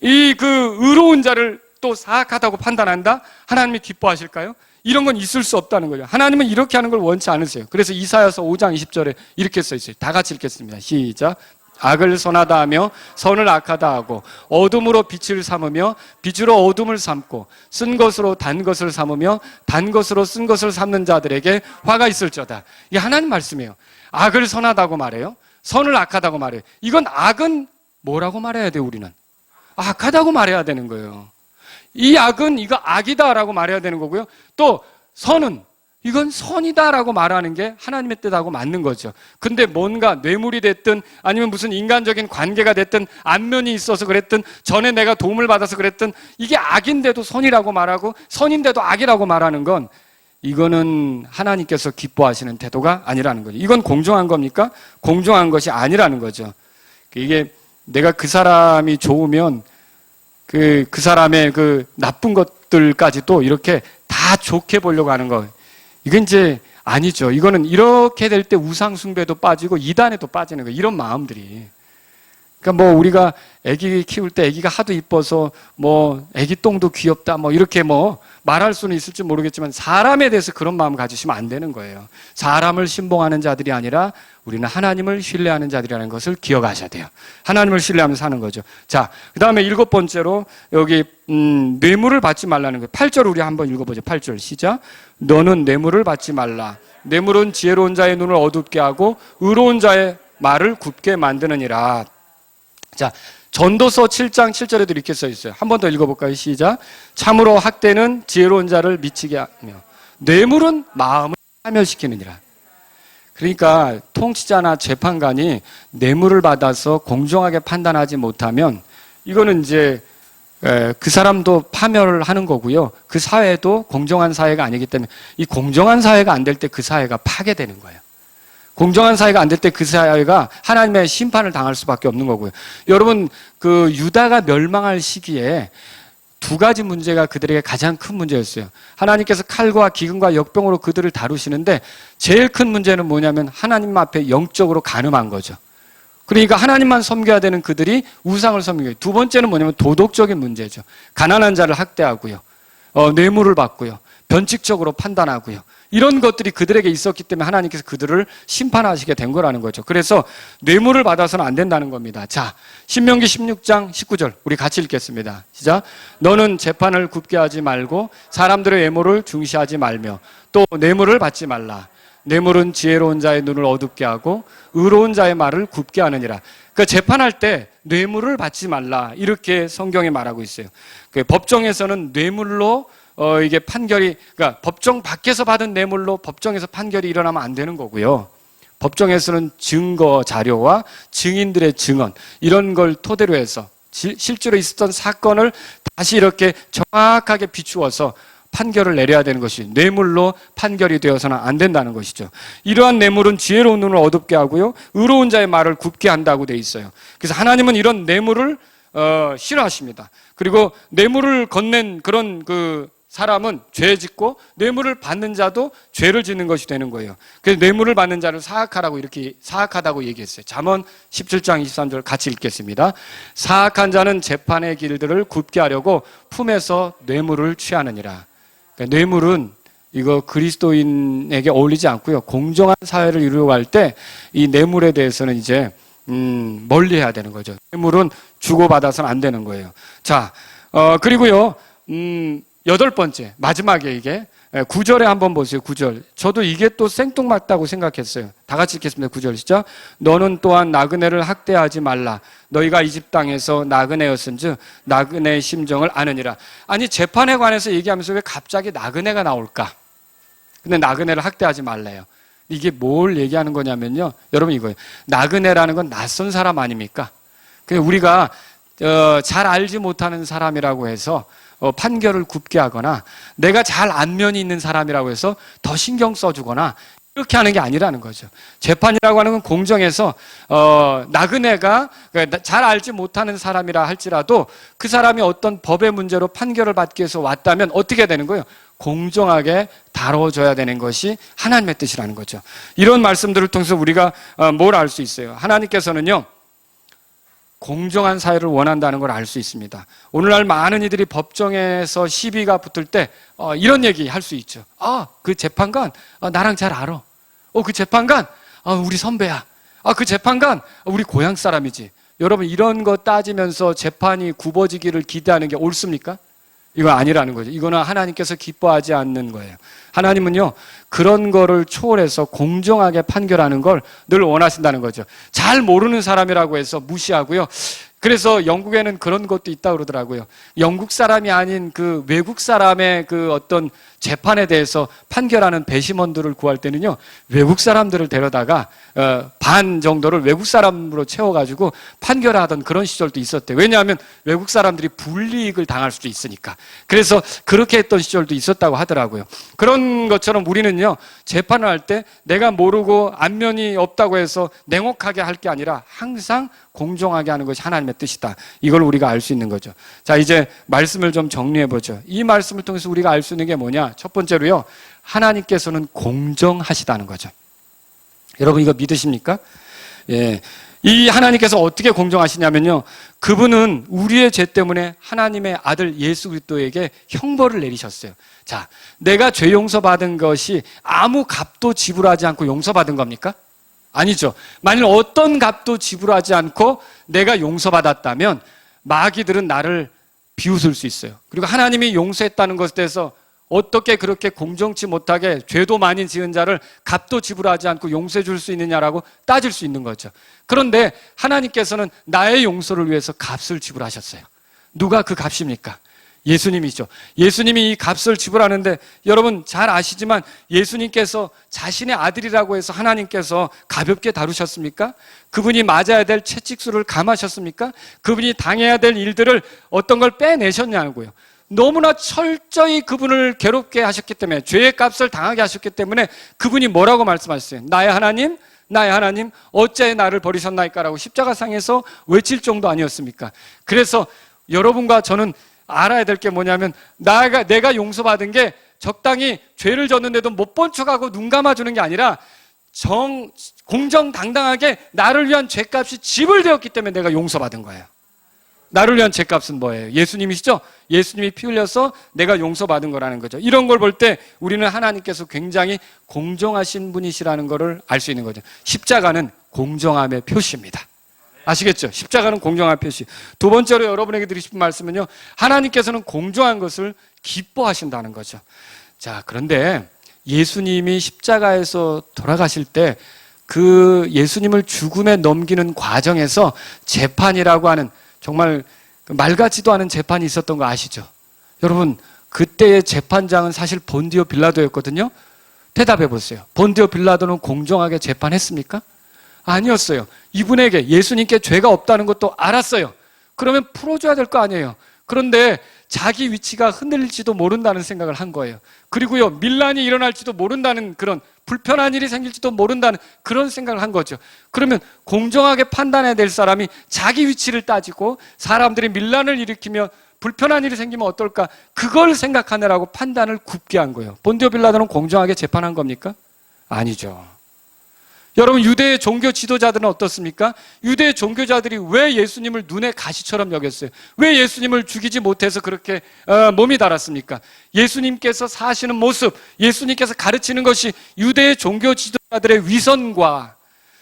의로운 자를 또 사악하다고 판단한다? 하나님이 기뻐하실까요? 이런 건 있을 수 없다는 거죠. 하나님은 이렇게 하는 걸 원치 않으세요. 그래서 이사야서 5장 20절에 이렇게 써 있어요. 다 같이 읽겠습니다. 시작. 악을 선하다 하며 선을 악하다 하고 어둠으로 빛을 삼으며 빛으로 어둠을 삼고 쓴 것으로 단 것을 삼으며 단 것으로 쓴 것을 삼는 자들에게 화가 있을저다. 이게 하나님 말씀이에요. 악을 선하다고 말해요. 선을 악하다고 말해요. 이건 악은 뭐라고 말해야 돼요, 우리는? 악하다고 말해야 되는 거예요. 이 악은 이거 악이다라고 말해야 되는 거고요. 또 선은 이건 선이다라고 말하는 게 하나님의 뜻하고 맞는 거죠. 근데 뭔가 뇌물이 됐든 아니면 무슨 인간적인 관계가 됐든 안면이 있어서 그랬든 전에 내가 도움을 받아서 그랬든 이게 악인데도 선이라고 말하고 선인데도 악이라고 말하는 건 이거는 하나님께서 기뻐하시는 태도가 아니라는 거죠. 이건 공정한 겁니까? 공정한 것이 아니라는 거죠. 이게 내가 그 사람이 좋으면 그 사람의 그 나쁜 것들까지도 이렇게 다 좋게 보려고 하는 거, 이건 이제 아니죠. 이거는 이렇게 될 때 우상숭배도 빠지고 이단에도 빠지는 거예요. 이런 마음들이. 그러니까 뭐 우리가 아기 키울 때 아기가 하도 이뻐서 뭐 아기 똥도 귀엽다 뭐 이렇게 뭐 말할 수는 있을지 모르겠지만 사람에 대해서 그런 마음 가지시면 안 되는 거예요. 사람을 신봉하는 자들이 아니라 우리는 하나님을 신뢰하는 자들이라는 것을 기억하셔야 돼요. 하나님을 신뢰하면서 사는 거죠. 자, 그 다음에 7번째로 여기 뇌물을 받지 말라는 거예요. 8절 우리 한번 읽어보죠. 8절 시작. 너는 뇌물을 받지 말라. 뇌물은 지혜로운 자의 눈을 어둡게 하고 의로운 자의 말을 굽게 만드느니라. 자, 전도서 7장 7절에도 이렇게 써 있어요. 한 번 더 읽어볼까요? 시작. 참으로 학대는 지혜로운 자를 미치게 하며 뇌물은 마음을 파멸시키느니라. 그러니까 통치자나 재판관이 뇌물을 받아서 공정하게 판단하지 못하면 이거는 이제 그 사람도 파멸을 하는 거고요. 그 사회도 공정한 사회가 아니기 때문에 이 공정한 사회가 안 될 때 그 사회가 파괴되는 거예요. 공정한 사회가 안 될 때 그 사회가 하나님의 심판을 당할 수밖에 없는 거고요. 여러분, 그 유다가 멸망할 시기에 두 가지 문제가 그들에게 가장 큰 문제였어요. 하나님께서 칼과 기근과 역병으로 그들을 다루시는데 제일 큰 문제는 뭐냐면 하나님 앞에 영적으로 간음한 거죠. 그러니까 하나님만 섬겨야 되는 그들이 우상을 섬기고, 두 번째는 뭐냐면 도덕적인 문제죠. 가난한 자를 학대하고요. 뇌물을 받고요. 변칙적으로 판단하고요. 이런 것들이 그들에게 있었기 때문에 하나님께서 그들을 심판하시게 된 거라는 거죠. 그래서 뇌물을 받아서는 안 된다는 겁니다. 자, 신명기 16장 19절 우리 같이 읽겠습니다. 시작. 너는 재판을 굽게 하지 말고 사람들의 외모를 중시하지 말며 또 뇌물을 받지 말라. 뇌물은 지혜로운 자의 눈을 어둡게 하고 의로운 자의 말을 굽게 하느니라. 그러니까 재판할 때 뇌물을 받지 말라, 이렇게 성경에 말하고 있어요. 법정에서는 뇌물로 이게 판결이, 그러니까 법정 밖에서 받은 뇌물로 법정에서 판결이 일어나면 안 되는 거고요. 법정에서는 증거 자료와 증인들의 증언, 이런 걸 토대로 해서 실제로 있었던 사건을 다시 이렇게 정확하게 비추어서 판결을 내려야 되는 것이, 뇌물로 판결이 되어서는 안 된다는 것이죠. 이러한 뇌물은 지혜로운 눈을 어둡게 하고요, 의로운 자의 말을 굽게 한다고 돼 있어요. 그래서 하나님은 이런 뇌물을 싫어하십니다. 그리고 뇌물을 건넨 그런 그 사람은 죄 짓고 뇌물을 받는 자도 죄를 짓는 것이 되는 거예요. 그래서 뇌물을 받는 자를 사악하라고, 이렇게 사악하다고 얘기했어요. 잠언 17장 23절 같이 읽겠습니다. 사악한 자는 재판의 길들을 굽게 하려고 품에서 뇌물을 취하느니라. 그러니까 뇌물은 이거 그리스도인에게 어울리지 않고요. 공정한 사회를 이루려고 할 때 이 뇌물에 대해서는 이제 멀리 해야 되는 거죠. 뇌물은 주고받아서는 안 되는 거예요. 자, 그리고요, 8번째, 마지막에 이게 9절에 한번 보세요. 9절. 저도 이게 또 생뚱맞다고 생각했어요. 다 같이 읽겠습니다. 9절 시작. 너는 또한 나그네를 학대하지 말라. 너희가 이집 땅에서 나그네였은즉 나그네의 심정을 아느니라. 아니, 재판에 관해서 얘기하면서 왜 갑자기 나그네가 나올까? 근데 나그네를 학대하지 말래요. 이게 뭘 얘기하는 거냐면요, 여러분, 이거예요. 나그네라는 건 낯선 사람 아닙니까? 우리가 잘 알지 못하는 사람이라고 해서 판결을 굽게 하거나 내가 잘 안면이 있는 사람이라고 해서 더 신경 써주거나 이렇게 하는 게 아니라는 거죠. 재판이라고 하는 건 공정해서 나그네가 잘 알지 못하는 사람이라 할지라도 그 사람이 어떤 법의 문제로 판결을 받기 위해서 왔다면 어떻게 되는 거예요? 공정하게 다뤄줘야 되는 것이 하나님의 뜻이라는 거죠. 이런 말씀들을 통해서 우리가 뭘 알 수 있어요? 하나님께서는요, 공정한 사회를 원한다는 걸 알 수 있습니다. 오늘날 많은 이들이 법정에서 시비가 붙을 때 이런 얘기 할 수 있죠. 그 재판관 나랑 잘 알아. 그 재판관 우리 선배야. 그 재판관 우리 고향 사람이지. 여러분, 이런 거 따지면서 재판이 굽어지기를 기대하는 게 옳습니까? 이거 아니라는 거죠. 이거는 하나님께서 기뻐하지 않는 거예요. 하나님은요, 그런 거를 초월해서 공정하게 판결하는 걸 늘 원하신다는 거죠. 잘 모르는 사람이라고 해서 무시하고요. 그래서 영국에는 그런 것도 있다고 그러더라고요. 영국 사람이 아닌 그 외국 사람의 그 어떤 재판에 대해서 판결하는 배심원들을 구할 때는요, 외국 사람들을 데려다가 반 정도를 외국 사람으로 채워가지고 판결하던 그런 시절도 있었대요. 왜냐하면 외국 사람들이 불이익을 당할 수도 있으니까. 그래서 그렇게 했던 시절도 있었다고 하더라고요. 그런 것처럼 우리는요, 재판을 할 때 내가 모르고 안면이 없다고 해서 냉혹하게 할 게 아니라 항상 공정하게 하는 것이 하나님의 뜻이다. 이걸 우리가 알 수 있는 거죠. 자, 이제 말씀을 좀 정리해 보죠. 이 말씀을 통해서 우리가 알 수 있는 게 뭐냐? 첫 번째로요, 하나님께서는 공정하시다는 거죠. 여러분, 이거 믿으십니까? 예. 이 하나님께서 어떻게 공정하시냐면요, 그분은 우리의 죄 때문에 하나님의 아들 예수 그리스도에게 형벌을 내리셨어요. 자, 내가 죄 용서받은 것이 아무 값도 지불하지 않고 용서받은 겁니까? 아니죠. 만일 어떤 값도 지불하지 않고 내가 용서받았다면 마귀들은 나를 비웃을 수 있어요. 그리고 하나님이 용서했다는 것에 대해서 어떻게 그렇게 공정치 못하게 죄도 많이 지은 자를 값도 지불하지 않고 용서해 줄 수 있느냐라고 따질 수 있는 거죠. 그런데 하나님께서는 나의 용서를 위해서 값을 지불하셨어요. 누가 그 값입니까? 예수님이죠. 예수님이 이 값을 지불하는데 여러분 잘 아시지만 예수님께서 자신의 아들이라고 해서 하나님께서 가볍게 다루셨습니까? 그분이 맞아야 될 채찍수를 감하셨습니까? 그분이 당해야 될 일들을 어떤 걸 빼내셨냐고요. 너무나 철저히 그분을 괴롭게 하셨기 때문에, 죄의 값을 당하게 하셨기 때문에 그분이 뭐라고 말씀하셨어요? 나의 하나님, 나의 하나님, 어찌하여 나를 버리셨나이까라고 십자가상에서 외칠 정도 아니었습니까? 그래서 여러분과 저는 알아야 될 게 뭐냐면, 내가 용서받은 게 적당히 죄를 졌는데도 못 본 척하고 눈 감아주는 게 아니라 공정당당하게 나를 위한 죄값이 지불되었기 때문에 내가 용서받은 거예요. 나를 위한 죄값은 뭐예요? 예수님이시죠? 예수님이 피 흘려서 내가 용서받은 거라는 거죠. 이런 걸 볼 때 우리는 하나님께서 굉장히 공정하신 분이시라는 것을 알 수 있는 거죠. 십자가는 공정함의 표시입니다. 아시겠죠? 십자가는 공정한 표시. 두 번째로 여러분에게 드리고 싶은 말씀은요, 하나님께서는 공정한 것을 기뻐하신다는 거죠. 자, 그런데 예수님이 십자가에서 돌아가실 때 그 예수님을 죽음에 넘기는 과정에서 재판이라고 하는, 정말 말 같지도 않은 재판이 있었던 거 아시죠? 여러분, 그때의 재판장은 사실 본디오 빌라도였거든요. 대답해 보세요. 본디오 빌라도는 공정하게 재판했습니까? 아니었어요. 이분에게, 예수님께 죄가 없다는 것도 알았어요. 그러면 풀어줘야 될 거 아니에요. 그런데 자기 위치가 흔들릴지도 모른다는 생각을 한 거예요. 그리고요, 밀란이 일어날지도 모른다는, 그런 불편한 일이 생길지도 모른다는 그런 생각을 한 거죠. 그러면 공정하게 판단해야 될 사람이 자기 위치를 따지고 사람들이 밀란을 일으키며 불편한 일이 생기면 어떨까, 그걸 생각하느라고 판단을 굽게 한 거예요. 본디오 빌라도는 공정하게 재판한 겁니까? 아니죠. 여러분, 유대의 종교 지도자들은 어떻습니까? 유대의 종교자들이 왜 예수님을 눈에 가시처럼 여겼어요? 왜 예수님을 죽이지 못해서 그렇게 몸이 달았습니까? 예수님께서 사시는 모습, 예수님께서 가르치는 것이 유대의 종교 지도자들의 위선과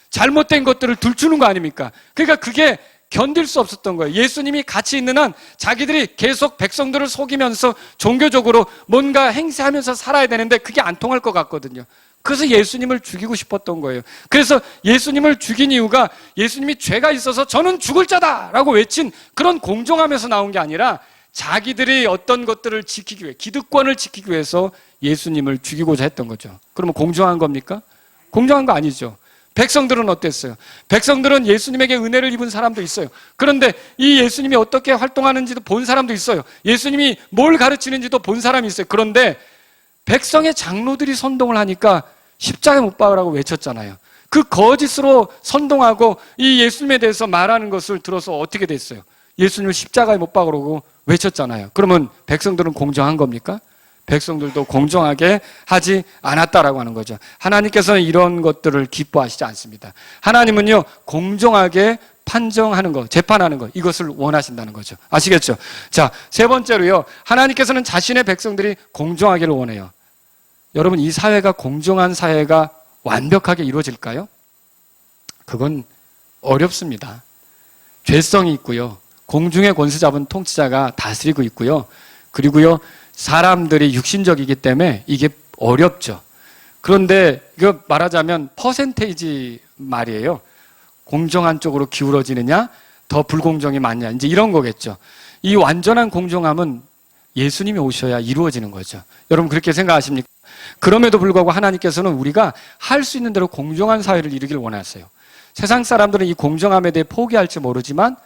잘못된 것들을 들추는 거 아닙니까? 그러니까 그게 견딜 수 없었던 거예요. 예수님이 같이 있는 한 자기들이 계속 백성들을 속이면서 종교적으로 뭔가 행세하면서 살아야 되는데 그게 안 통할 것 같거든요. 그래서 예수님을 죽이고 싶었던 거예요. 그래서 예수님을 죽인 이유가 예수님이 죄가 있어서 저는 죽을 자다라고 외친 그런 공정함에서 나온 게 아니라 자기들이 어떤 것들을 지키기 위해, 기득권을 지키기 위해서 예수님을 죽이고자 했던 거죠. 그러면 공정한 겁니까? 공정한 거 아니죠. 백성들은 어땠어요? 백성들은 예수님에게 은혜를 입은 사람도 있어요. 그런데 이 예수님이 어떻게 활동하는지도 본 사람도 있어요. 예수님이 뭘 가르치는지도 본 사람이 있어요. 그런데 백성의 장로들이 선동을 하니까 십자가에 못 박으라고 외쳤잖아요. 그 거짓으로 선동하고 이 예수님에 대해서 말하는 것을 들어서 어떻게 됐어요? 예수님을 십자가에 못 박으라고 외쳤잖아요. 그러면 백성들은 공정한 겁니까? 백성들도 공정하게 하지 않았다라고 하는 거죠. 하나님께서는 이런 것들을 기뻐하시지 않습니다. 하나님은요, 공정하게 판정하는 거, 재판하는 거, 이것을 원하신다는 거죠. 아시겠죠? 자, 세 번째로요, 하나님께서는 자신의 백성들이 공정하기를 원해요. 여러분, 이 사회가 공정한 사회가 완벽하게 이루어질까요? 그건 어렵습니다. 죄성이 있고요, 공중의 권세 잡은 통치자가 다스리고 있고요, 그리고요, 사람들이 육신적이기 때문에 이게 어렵죠. 그런데 이거 말하자면 퍼센테이지 말이에요. 공정한 쪽으로 기울어지느냐, 더 불공정이 많냐, 이제 이런 거겠죠. 이 완전한 공정함은 예수님이 오셔야 이루어지는 거죠. 여러분, 그렇게 생각하십니까? 그럼에도 불구하고 하나님께서는 우리가 할 수 있는 대로 공정한 사회를 이루길 원하세요. 세상 사람들은 이 공정함에 대해 포기할지 모르지만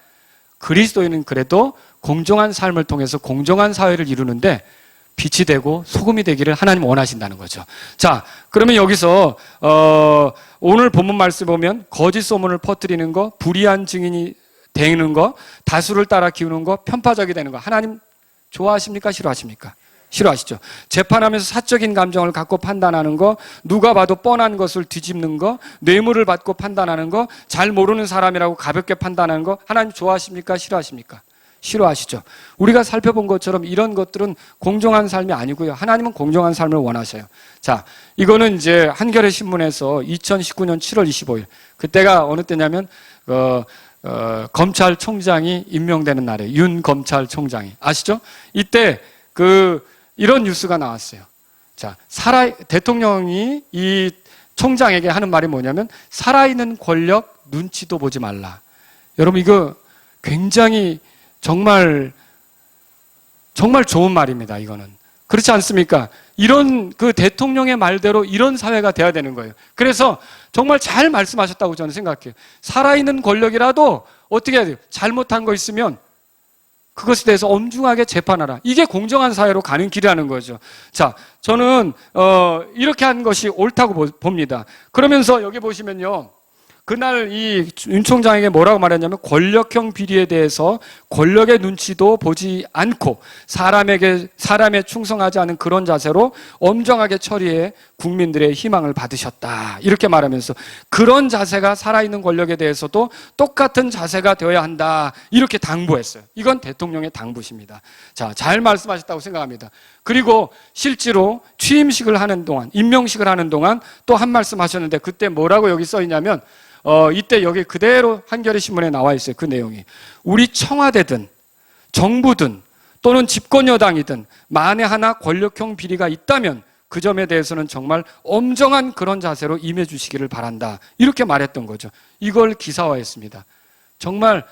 그리스도인은 그래도 공정한 삶을 통해서 공정한 사회를 이루는데 빛이 되고 소금이 되기를 하나님 원하신다는 거죠. 자, 그러면 여기서 오늘 본문 말씀 보면 거짓 소문을 퍼뜨리는 거, 불의한 증인이 되는 거, 다수를 따라 키우는 거, 편파적이 되는 거, 하나님 좋아하십니까? 싫어하십니까? 싫어하시죠. 재판하면서 사적인 감정을 갖고 판단하는 거, 누가 봐도 뻔한 것을 뒤집는 거, 뇌물을 받고 판단하는 거, 잘 모르는 사람이라고 가볍게 판단하는 거, 하나님 좋아하십니까? 싫어하십니까? 싫어하시죠. 우리가 살펴본 것처럼 이런 것들은 공정한 삶이 아니고요, 하나님은 공정한 삶을 원하셔요. 자, 이거는 이제 한겨레 신문에서 2019년 7월 25일, 그때가 어느 때냐면 검찰총장이 임명되는 날이에요. 윤 검찰총장이, 아시죠? 이때 이런 뉴스가 나왔어요. 자, 대통령이 이 총장에게 하는 말이 뭐냐면, 살아있는 권력 눈치도 보지 말라. 여러분, 이거 굉장히 정말 정말 좋은 말입니다, 이거는. 그렇지 않습니까? 이런 그 대통령의 말대로 이런 사회가 돼야 되는 거예요. 그래서 정말 잘 말씀하셨다고 저는 생각해요. 살아있는 권력이라도 어떻게 해야 돼요? 잘못한 거 있으면 그것에 대해서 엄중하게 재판하라. 이게 공정한 사회로 가는 길이라는 거죠. 자, 저는 이렇게 한 것이 옳다고 봅니다. 그러면서 여기 보시면요, 그날 이 윤 총장에게 뭐라고 말했냐면, 권력형 비리에 대해서 권력의 눈치도 보지 않고 사람에 충성하지 않은 그런 자세로 엄정하게 처리해 국민들의 희망을 받으셨다, 이렇게 말하면서 그런 자세가 살아있는 권력에 대해서도 똑같은 자세가 되어야 한다, 이렇게 당부했어요. 이건 대통령의 당부십니다. 자, 잘 말씀하셨다고 생각합니다. 그리고 실제로 취임식을 하는 동안, 임명식을 하는 동안 또 한 말씀 하셨는데, 그때 뭐라고 여기 써 있냐면, 이때 여기 그대로 한겨레 신문에 나와 있어요. 그 내용이. 우리 청와대든 정부든 또는 집권 여당이든 만에 하나 권력형 비리가 있다면 그 점에 대해서는 정말 엄정한 그런 자세로 임해 주시기를 바란다, 이렇게 말했던 거죠. 이걸 기사화했습니다. 정말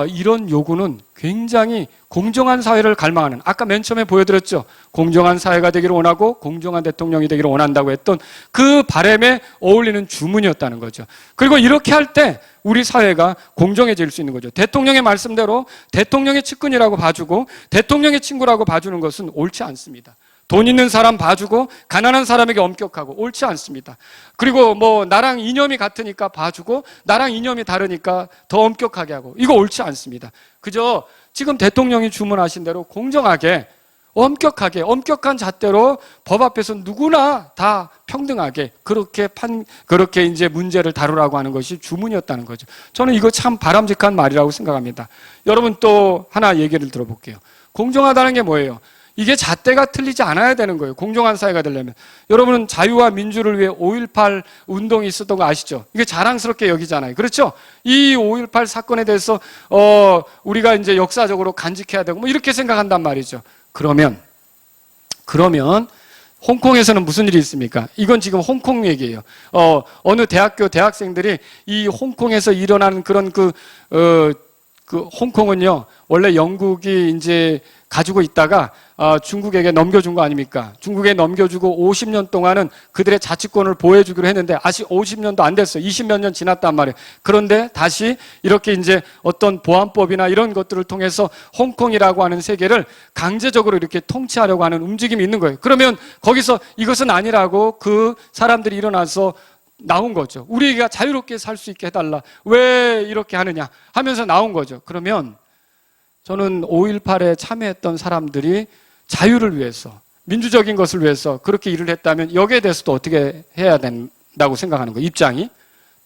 이런 요구는 굉장히 공정한 사회를 갈망하는, 아까 맨 처음에 보여드렸죠. 공정한 사회가 되기를 원하고 공정한 대통령이 되기를 원한다고 했던 그 바람에 어울리는 주문이었다는 거죠. 그리고 이렇게 할 때 우리 사회가 공정해질 수 있는 거죠. 대통령의 말씀대로 대통령의 측근이라고 봐주고 대통령의 친구라고 봐주는 것은 옳지 않습니다. 돈 있는 사람 봐주고 가난한 사람에게 엄격하고 옳지 않습니다. 그리고 뭐 나랑 이념이 같으니까 봐주고 나랑 이념이 다르니까 더 엄격하게 하고, 이거 옳지 않습니다. 그저 지금 대통령이 주문하신 대로 공정하게 엄격하게 엄격한 잣대로 법 앞에서 누구나 다 평등하게 그렇게 이제 문제를 다루라고 하는 것이 주문이었다는 거죠. 저는 이거 참 바람직한 말이라고 생각합니다. 여러분 또 하나 얘기를 들어볼게요. 공정하다는 게 뭐예요? 이게 잣대가 틀리지 않아야 되는 거예요. 공정한 사회가 되려면. 여러분은 자유와 민주를 위해 5.18 운동이 있었던 거 아시죠? 이게 자랑스럽게 여기잖아요. 그렇죠? 이 5.18 사건에 대해서 우리가 이제 역사적으로 간직해야 되고 뭐 이렇게 생각한단 말이죠. 그러면 홍콩에서는 무슨 일이 있습니까? 이건 지금 홍콩 얘기예요. 어느 대학교 대학생들이 이 홍콩에서 일어나는 그런 그 홍콩은요, 원래 영국이 이제 가지고 있다가 중국에게 넘겨준 거 아닙니까? 중국에 넘겨주고 50년 동안은 그들의 자치권을 보호해주기로 했는데 아직 50년도 안 됐어요. 20몇 년 지났단 말이에요. 그런데 다시 이렇게 이제 어떤 보안법이나 이런 것들을 통해서 홍콩이라고 하는 세계를 강제적으로 이렇게 통치하려고 하는 움직임이 있는 거예요. 그러면 거기서 이것은 아니라고 그 사람들이 일어나서 나온 거죠. 우리가 자유롭게 살 수 있게 해달라. 왜 이렇게 하느냐 하면서 나온 거죠. 그러면 저는 5.18에 참여했던 사람들이 자유를 위해서, 민주적인 것을 위해서 그렇게 일을 했다면 여기에 대해서도 어떻게 해야 된다고 생각하는 거예요. 입장이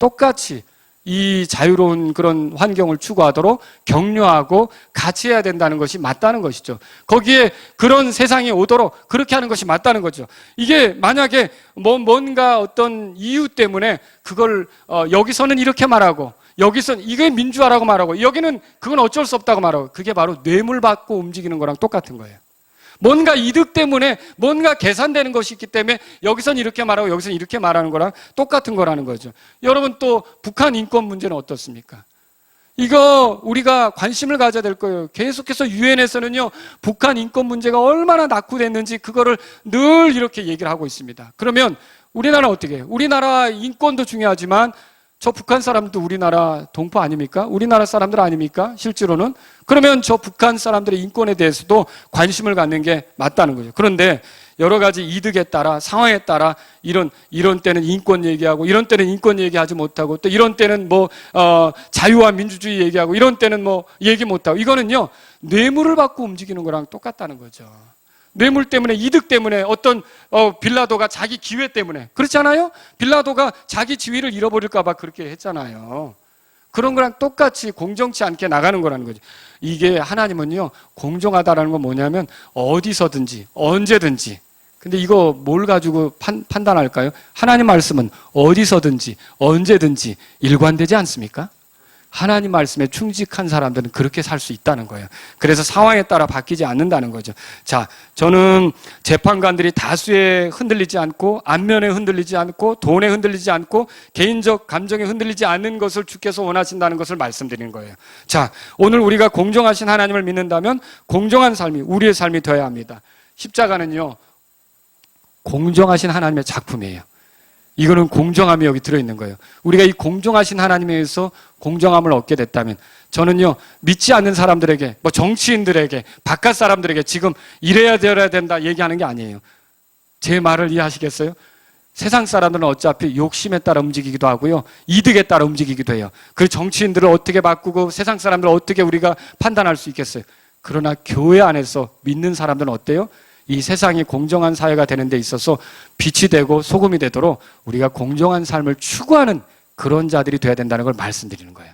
똑같이 이 자유로운 그런 환경을 추구하도록 격려하고 같이 해야 된다는 것이 맞다는 것이죠. 거기에 그런 세상이 오도록 그렇게 하는 것이 맞다는 거죠. 이게 만약에 뭔가 어떤 이유 때문에 그걸 여기서는 이렇게 말하고 여기서는 이게 민주화라고 말하고 여기는 그건 어쩔 수 없다고 말하고, 그게 바로 뇌물 받고 움직이는 거랑 똑같은 거예요. 뭔가 이득 때문에 뭔가 계산되는 것이 있기 때문에 여기서는 이렇게 말하고 여기서는 이렇게 말하는 거랑 똑같은 거라는 거죠. 여러분 또 북한 인권 문제는 어떻습니까? 이거 우리가 관심을 가져야 될 거예요. 계속해서 유엔에서는요, 북한 인권 문제가 얼마나 낙후됐는지 그거를 늘 이렇게 얘기를 하고 있습니다. 그러면 우리나라는 어떻게 해요? 우리나라 인권도 중요하지만 저 북한 사람도 우리나라 동포 아닙니까? 우리나라 사람들 아닙니까? 실제로는. 그러면 저 북한 사람들의 인권에 대해서도 관심을 갖는 게 맞다는 거죠. 그런데 여러 가지 이득에 따라, 상황에 따라 이런 때는 인권 얘기하고 이런 때는 인권 얘기하지 못하고 또 이런 때는 자유와 민주주의 얘기하고 이런 때는 얘기 못하고, 이거는요 뇌물을 받고 움직이는 거랑 똑같다는 거죠. 뇌물 때문에, 이득 때문에, 어떤 빌라도가 자기 기회 때문에, 그렇잖아요? 빌라도가 자기 지위를 잃어버릴까 봐 그렇게 했잖아요. 그런 거랑 똑같이 공정치 않게 나가는 거라는 거죠. 이게 하나님은요, 공정하다라는 건 뭐냐면 어디서든지 언제든지. 근데 이거 뭘 가지고 판단할까요? 하나님 말씀은 어디서든지 언제든지 일관되지 않습니까? 하나님 말씀에 충직한 사람들은 그렇게 살 수 있다는 거예요. 그래서 상황에 따라 바뀌지 않는다는 거죠. 자, 저는 재판관들이 다수에 흔들리지 않고 안면에 흔들리지 않고 돈에 흔들리지 않고 개인적 감정에 흔들리지 않는 것을 주께서 원하신다는 것을 말씀드리는 거예요. 자, 오늘 우리가 공정하신 하나님을 믿는다면 공정한 삶이 우리의 삶이 되어야 합니다. 십자가는요, 공정하신 하나님의 작품이에요. 이거는 공정함이 여기 들어있는 거예요. 우리가 이 공정하신 하나님에 의해서 공정함을 얻게 됐다면, 저는요, 믿지 않는 사람들에게, 뭐 정치인들에게, 바깥 사람들에게 지금 이래야 되어야 된다 얘기하는 게 아니에요. 제 말을 이해하시겠어요? 세상 사람들은 어차피 욕심에 따라 움직이기도 하고요, 이득에 따라 움직이기도 해요. 그 정치인들을 어떻게 바꾸고 세상 사람들을 어떻게 우리가 판단할 수 있겠어요? 그러나 교회 안에서 믿는 사람들은 어때요? 이 세상이 공정한 사회가 되는 데 있어서 빛이 되고 소금이 되도록 우리가 공정한 삶을 추구하는 그런 자들이 돼야 된다는 걸 말씀드리는 거예요.